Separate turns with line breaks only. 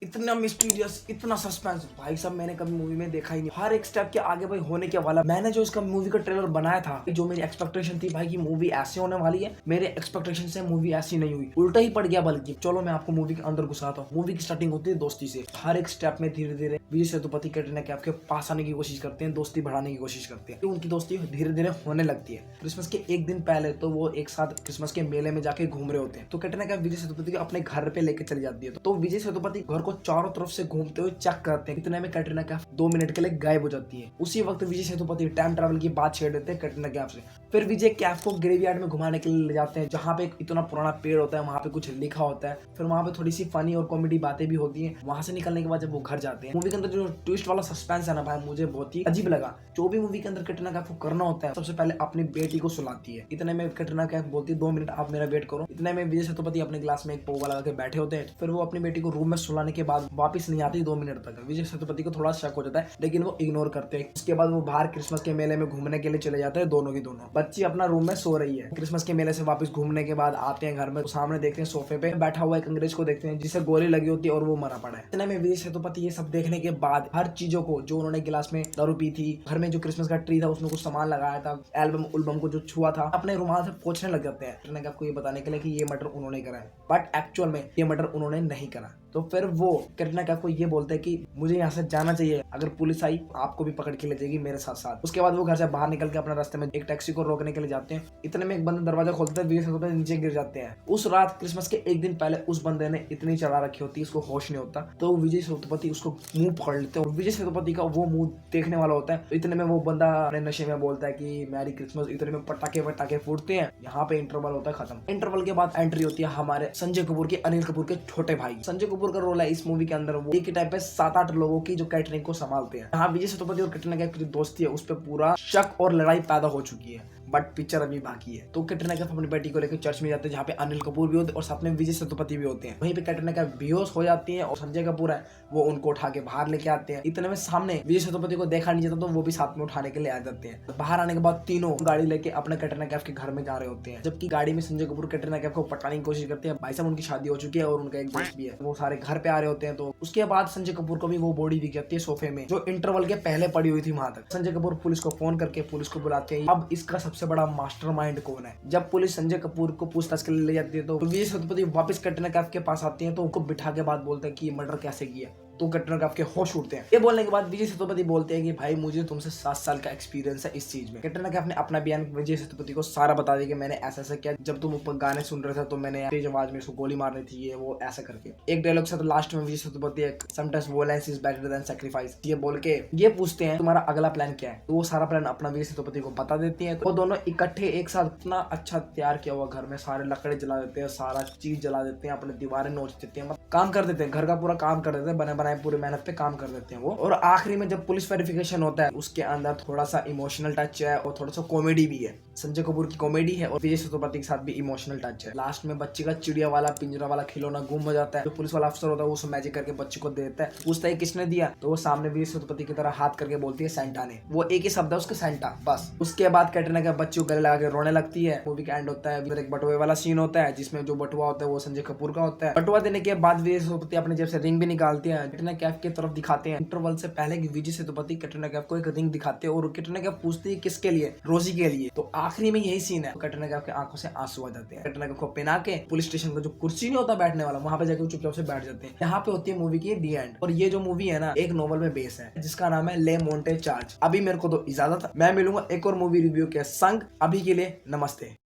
इतना मिस्टीरियस, इतना सस्पेंस भाई साहब मैंने कभी मूवी में देखा ही नहीं। हर एक स्टेप के आगे भाई होने के वाला। मैंने जो इसका मूवी का ट्रेलर बनाया था, जो मेरी एक्सपेक्टेशन थी भाई की मूवी ऐसे होने वाली है, मेरे एक्सपेक्टेशन से मूवी ऐसी नहीं हुई, उल्टा ही पड़ गया। बल्कि चलो मैं आपको मूवी के अंदर घुसाता हूँ। मूवी की स्टार्टिंग होती है दोस्ती से। हर एक स्टेप में धीरे धीरे विजय सेतुपति कैटरीना कैफ के पास आने की कोशिश करते हैं, दोस्ती बढ़ाने की कोशिश करते हैं। तो उनकी दोस्ती धीरे धीरे होने लगती है। क्रिसमस के एक दिन पहले तो वो एक साथ क्रिसमस के मेले में जाके घूम रहे होते हैं। तो कैटरीना कैफ विजय सेतुपति को अपने घर पे लेके चली जाती है। तो विजय सेतुपति घर को चारों तरफ से घूमते हुए चेक करते हैं। इतने में कैटरीना कैफ 2 मिनट के लिए गायब हो जाती है। उसी वक्त विजय सेतुपति टाइम ट्रैवल की बात छेड़ देते हैं कैटरीना कैफ से। फिर विजय कैफ को ग्रेवयार्ड में घुमाने के लिए ले जाते हैं, जहाँ पे एक इतना पुराना पेड़ होता है, वहाँ पे कुछ लिखा होता है। फिर वहाँ पे थोड़ी सी फनी और कॉमेडी बातें भी होती हैं। वहाँ से निकलने के बाद जब वो घर जाते हैं, मूवी के अंदर जो ट्विस्ट वाला सस्पेंस है ना भाई, मुझे बहुत ही अजीब लगा। जो भी मूवी के अंदर कैटरीना कैफ को करना होता है, सबसे पहले अपनी बेटी को सुलाती है। इतने में कैटरीना कैफ बोलती है 2 मिनट आप मेरा वेट करो। इतने में विजय सेतुपति अपने ग्लास में एक पौवा लगा के बैठे होते हैं। फिर वो अपनी बेटी को रूम में सुलाने के बाद वापस नहीं आती 2 मिनट तक। विजय सेतुपति को थोड़ा शक हो जाता है, लेकिन वो इग्नोर करते हैं। उसके बाद वो बाहर क्रिसमस के मेले में घूमने के लिए चले जाते हैं, दोनों की दोनों। बच्ची अपना रूम में सो रही है। क्रिसमस के मेले से वापस घूमने के बाद आते हैं घर में, सामने देखते हैं सोफे पे बैठा हुआ एक अंग्रेज को देखते हैं, जिसे गोली लगी होती है और वो मरा पड़ा है। इतने में विजय सेतुपति ये सब देखने के बाद हर चीजों को, जो उन्होंने गिलास में दारू पी थी, घर में जो क्रिसमस का ट्री था उसमें कुछ सामान लगाया था, एल्बम उल्बम को जो छुआ था, अपने रुमाल से पोंछने लग जाते हैं। कैटरीना कैफ को ये बताने के लिए कि ये मर्डर उन्होंने करा है, बट एक्चुअल में ये मर्डर उन्होंने नहीं करा। तो फिर वो कैटरीना कैफ को ये बोलते हैं कि मुझे यहाँ से जाना चाहिए, अगर पुलिस आई आपको भी पकड़ के ले जाएगी मेरे साथ साथ। उसके बाद वो घर से बाहर निकल के अपने रास्ते में एक टैक्सी को रोकने के लिए जाते हैं। इतने में एक बंदा दरवाजा खोलता है, विजय सेतुपति नीचे गिर जाते हैं। उस रात क्रिसमस के एक दिन पहले उस बंदे ने इतनी चढ़ा रखी होती है, उसको होश नहीं होता। तो विजय सेतुपति उसको मुंह पकड़ लेते हैं और विजय सेतुपति का वो मुंह देखने वाला होता है। तो इतने में वो बंदा अपने नशे में बोलता है कि मैरी क्रिसमस। इतने में पटाखे वटाखे फूटते हैं। यहाँ पे इंटरवल होता है खत्म। इंटरवल के बाद एंट्री होती है हमारे संजय कपूर के, अनिल कपूर के छोटे भाई। संजय कपूर का रोल है इस मूवी के अंदर वो एक ही टाइम पे 7-8 लोगों की जो कैटरिंग को संभालते हैं। यहाँ विजय सेतुपति और कैटरीना कैफ की जो दोस्ती है उस पर पूरा शक और लड़ाई पैदा हो चुकी है, बट पिक्चर अभी बाकी है। तो कैटरीना कैफ अपनी बेटी को लेकर चर्च में जाते हैं, जहाँ पे अनिल कपूर भी होते हैं और साथ में विजय सेतुपति भी होते हैं। वहीं पे कैटरीना कैफ बेहोश हो जाती है और संजय कपूर है वो उनको उठा के बाहर लेके आते हैं। इतने में सामने विजय सेतुपति को देखा नहीं जाता, तो वो भी साथ में उठाने के लिए आ जाते हैं। बाहर आने के बाद तीनों गाड़ी लेके अपने कैटरीना कैफ के घर में जा रहे होते हैं, जबकि गाड़ी में संजय कपूर कैटरीना कैफ को पटाने की कोशिश करते हैं। भाई साहब उनकी शादी हो चुकी है और उनका एक दोस्त भी है। वो सारे घर पे आ रहे होते हैं। तो उसके बाद संजय कपूर को भी वो बॉडी दिख जाती है सोफे में, जो इंटरवल के पहले पड़ी हुई थी वहां तक। संजय कपूर पुलिस को फोन करके पुलिस को बुलाते हैं। अब इसका सबसे बड़ा मास्टरमाइंड कौन है? जब पुलिस संजय कपूर को पूछताछ के लिए ले जाती है, तो विजय सेतुपति वापस कैटरीना कैफ के पास आती है। तो उनको बिठा के बाद बोलते हैं कि ये मर्डर कैसे किया। तो कैटरीना कैफ के होश उड़ते हैं। ये बोलने के बाद विजय सेतुपति बोलते हैं कि भाई मुझे तुमसे 7 साल का एक्सपीरियंस है इस चीज में। कैटरीना कैफ ने अपना बयान विजय सेतुपति को सारा बता दिया कि मैंने ऐसा ऐसा किया, जब तुम ऊपर गाने सुन रहे थे तो मैंने तेज आवाज में उसको गोली मारनी थी, ये वो ऐसा करके। एक डायलॉग से तो लास्ट में विजय सेतुपति एक sometimes violence is better than sacrifice ये बोल के ये पूछते हैं तुम्हारा अगला प्लान क्या है। तो वो सारा प्लान अपना विजय सेतुपति को बता देती है। तो वो दोनों इकट्ठे एक साथ इतना अच्छा तैयार किया हुआ घर में सारे लकड़े जला देते हैं, सारा चीज जला देते हैं, अपने दीवारें नोच देते हैं, काम कर देते हैं, घर का पूरा काम कर देते हैं, बने बनाए पूरी मेहनत पे काम कर देते हैं वो। और आखिरी में जब पुलिस वेरिफिकेशन होता है, उसके अंदर थोड़ा सा इमोशनल टच है और थोड़ा सा कॉमेडी भी है। संजय कपूर की कॉमेडी है और विजय सेतुपति के साथ भी इमोशनल टच है। लास्ट में बच्चे का चिड़िया वाला पिंजरा वाला खिलौना गुम हो जाता है। जो पुलिस वाला अफसर होता है वो मैजिक करके बच्चे को देता है, पूछता है किसने दिया, तो वो सामने विजय सेतुपति की तरह हाथ करके बोलती है सेंटा ने। वो एक ही शब्द है उसके, सेंटा, बस। उसके बाद कैटरीना के बच्चे को गले लगा के रोने लगती है। मूवी का एंड होता है, फिर एक बटुए वाला सीन होता है जिसमें जो बटुआ होता है वो संजय कपूर का होता है। बटुआ देने के बाद विजय सेतुपति अपने जेब से रिंग भी निकालते हैं, कैटरीना कैफ की तरफ दिखाते हैं। इंटरवल से पहले विजय सेतुपति कैटरीना कैफ को एक रिंग दिखाते हैं और कैटरीना कैफ पूछती है किसके लिए, रोजी के लिए। तो आखिरी में यही सीन है, कैटरीना कैफ के आंखों से आंसू आ जाते हैं। कैटरीना कैफ को पहना के पुलिस स्टेशन का जो कुर्सी नहीं होता बैठने वाला, वहां पे जाके चुपचाप से बैठ जाते हैं। यहाँ पे होती है मूवी की दी एंड। और ये जो मूवी है ना, एक नॉवल में बेस है जिसका नाम है ले मोंटे चार्ज। अभी मेरे को तो इजाजत, मैं मिलूंगा एक और मूवी रिव्यू के संग। अभी के लिए नमस्ते।